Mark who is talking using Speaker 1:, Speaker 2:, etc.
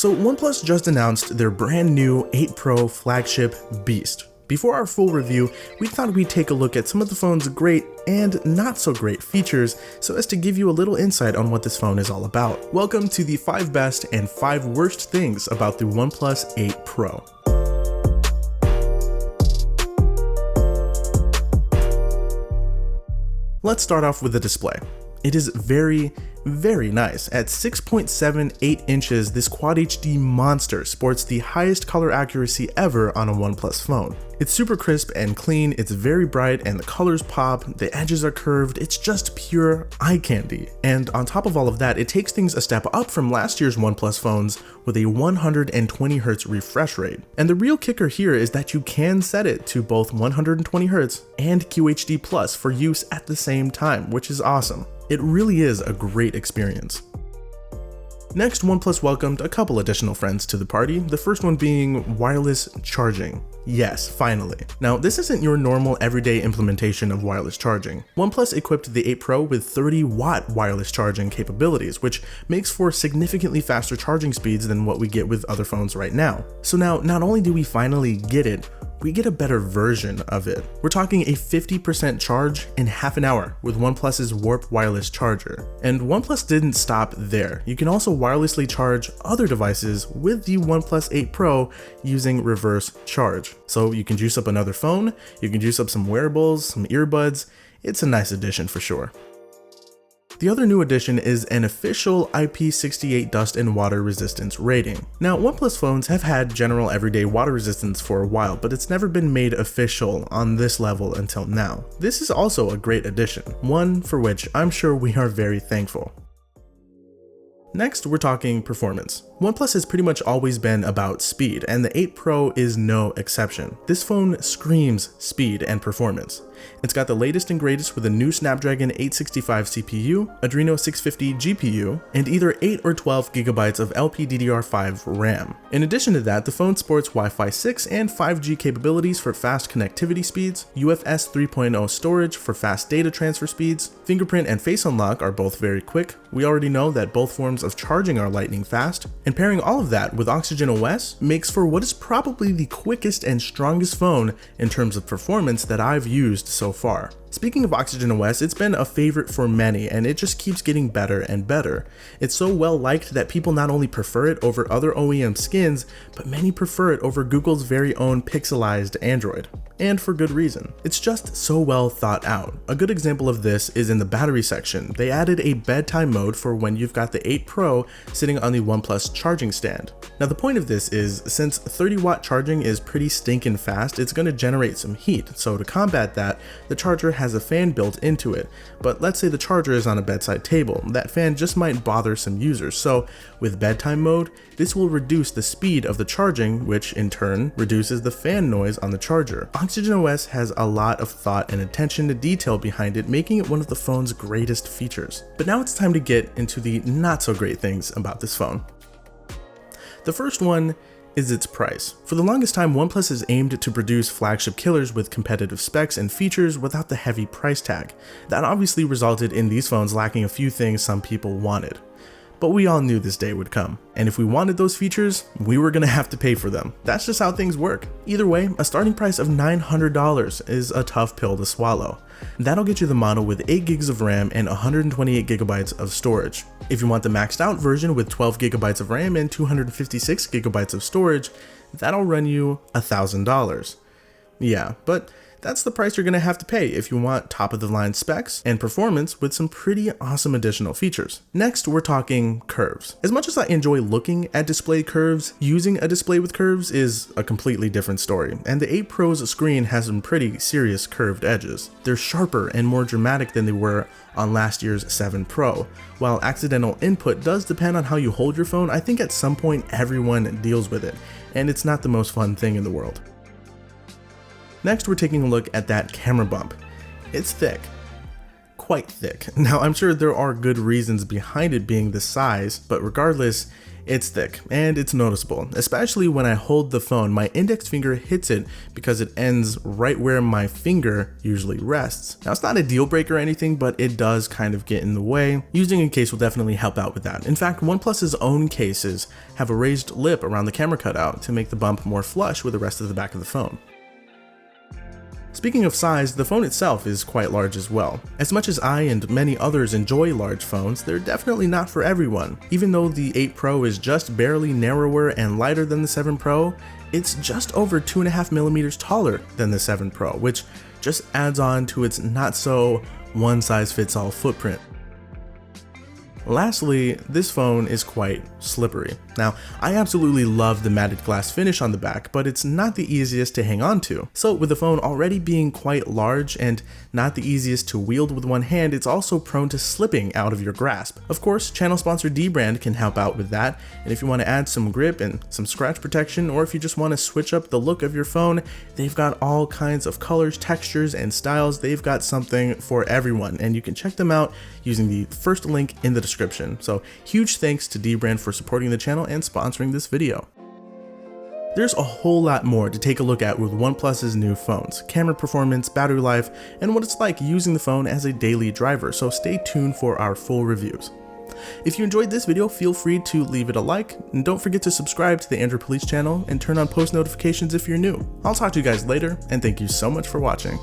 Speaker 1: So OnePlus just announced their brand new 8 Pro flagship beast. Before our full review, we thought we'd take a look at some of the phone's great and not so great features so as to give you a little insight on what this phone is all about. Welcome to the 5 best and 5 worst things about the OnePlus 8 Pro. Let's start off with the display. It is very nice. At 6.78 inches, this Quad HD monster sports the highest color accuracy ever on a OnePlus phone. It's super crisp and clean, it's very bright, and the colors pop, the edges are curved, it's just pure eye candy. And on top of all of that, it takes things a step up from last year's OnePlus phones with a 120Hz refresh rate. And the real kicker here is that you can set it to both 120Hz and QHD Plus for use at the same time, which is awesome. It really is a great experience. Next, OnePlus welcomed a couple additional friends to the party, the first one being wireless charging. Yes, finally. Now, this isn't your normal everyday implementation of wireless charging. OnePlus equipped the 8 Pro with 30-watt wireless charging capabilities, which makes for significantly faster charging speeds than what we get with other phones right now. So now, not only do we finally get it, we get a better version of it. We're talking a 50% charge in half an hour with OnePlus's Warp wireless charger. And OnePlus didn't stop there. You can also wirelessly charge other devices with the OnePlus 8 Pro using reverse charge. So you can juice up another phone, you can juice up some wearables, some earbuds. It's a nice addition for sure. The other new addition is an official IP68 dust and water resistance rating. Now, OnePlus phones have had general everyday water resistance for a while, but it's never been made official on this level until now. This is also a great addition, one for which I'm sure we are very thankful. Next, we're talking performance. OnePlus has pretty much always been about speed, and the 8 Pro is no exception. This phone screams speed and performance. It's got the latest and greatest with a new Snapdragon 865 CPU, Adreno 650 GPU, and either 8 or 12 GB of LPDDR5 RAM. In addition to that, the phone sports Wi-Fi 6 and 5G capabilities for fast connectivity speeds, UFS 3.0 storage for fast data transfer speeds, fingerprint and face unlock are both very quick. We already know that both forms of charging are lightning fast, and pairing all of that with Oxygen OS makes for what is probably the quickest and strongest phone in terms of performance that I've used so far. Speaking of Oxygen OS, it's been a favorite for many, and it just keeps getting better and better. It's so well liked that people not only prefer it over other OEM skins, but many prefer it over Google's very own pixelized Android. And for good reason. It's just so well thought out. A good example of this is in the battery section. They added a bedtime mode for when you've got the 8 Pro sitting on the OnePlus charging stand. Now the point of this is, since 30-watt charging is pretty stinking fast, it's going to generate some heat. So to combat that, the charger has a fan built into it. But let's say the charger is on a bedside table. That fan just might bother some users. So with bedtime mode, this will reduce the speed of the charging, which in turn reduces the fan noise on the charger. Oxygen OS has a lot of thought and attention to detail behind it, making it one of the phone's greatest features. But now it's time to get into the not so great things about this phone. The first one is its price. For the longest time, OnePlus has aimed to produce flagship killers with competitive specs and features without the heavy price tag. That obviously resulted in these phones lacking a few things some people wanted. But we all knew this day would come, and if we wanted those features, we were gonna have to pay for them. That's just how things work. Either way, a starting price of $900 is a tough pill to swallow. That'll get you the model with 8 gigs of RAM and 128 gigabytes of storage. If you want the maxed out version with 12 gigabytes of RAM and 256 gigabytes of storage, that'll run you $1,000. Yeah, but that's the price you're going to have to pay if you want top of the line specs and performance with some pretty awesome additional features. Next, we're talking curves. As much as I enjoy looking at display curves, using a display with curves is a completely different story, and the 8 Pro's screen has some pretty serious curved edges. They're sharper and more dramatic than they were on last year's 7 Pro. While accidental input does depend on how you hold your phone, I think at some point everyone deals with it, and it's not the most fun thing in the world. Next, we're taking a look at that camera bump. It's thick. quite thick. Now, I'm sure there are good reasons behind it being this size, but regardless, it's thick and it's noticeable, especially when I hold the phone. My index finger hits it because it ends right where my finger usually rests. Now, it's not a deal breaker or anything, but it does kind of get in the way. Using a case will definitely help out with that. In fact, OnePlus's own cases have a raised lip around the camera cutout to make the bump more flush with the rest of the back of the phone. Speaking of size, the phone itself is quite large as well. As much as I and many others enjoy large phones, they're definitely not for everyone. Even though the 8 Pro is just barely narrower and lighter than the 7 Pro, it's just over 2.5mm taller than the 7 Pro, which just adds on to its not so one-size-fits-all footprint. Lastly, this phone is quite slippery. Now, I absolutely love the matted glass finish on the back, but it's not the easiest to hang on to. So with the phone already being quite large and not the easiest to wield with one hand, it's also prone to slipping out of your grasp. Of course, channel sponsor Dbrand can help out with that, and if you want to add some grip and some scratch protection, or if you just want to switch up the look of your phone, they've got all kinds of colors, textures, and styles. They've got something for everyone, and you can check them out using the first link in the description. So huge thanks to Dbrand for supporting the channel and sponsoring this video. There's a whole lot more to take a look at with OnePlus's new phones: camera performance, battery life, and what it's like using the phone as a daily driver, so stay tuned for our full reviews. If you enjoyed this video, feel free to leave it a like, and don't forget to subscribe to the Android Police channel and turn on post notifications if you're new. I'll talk to you guys later, and thank you so much for watching.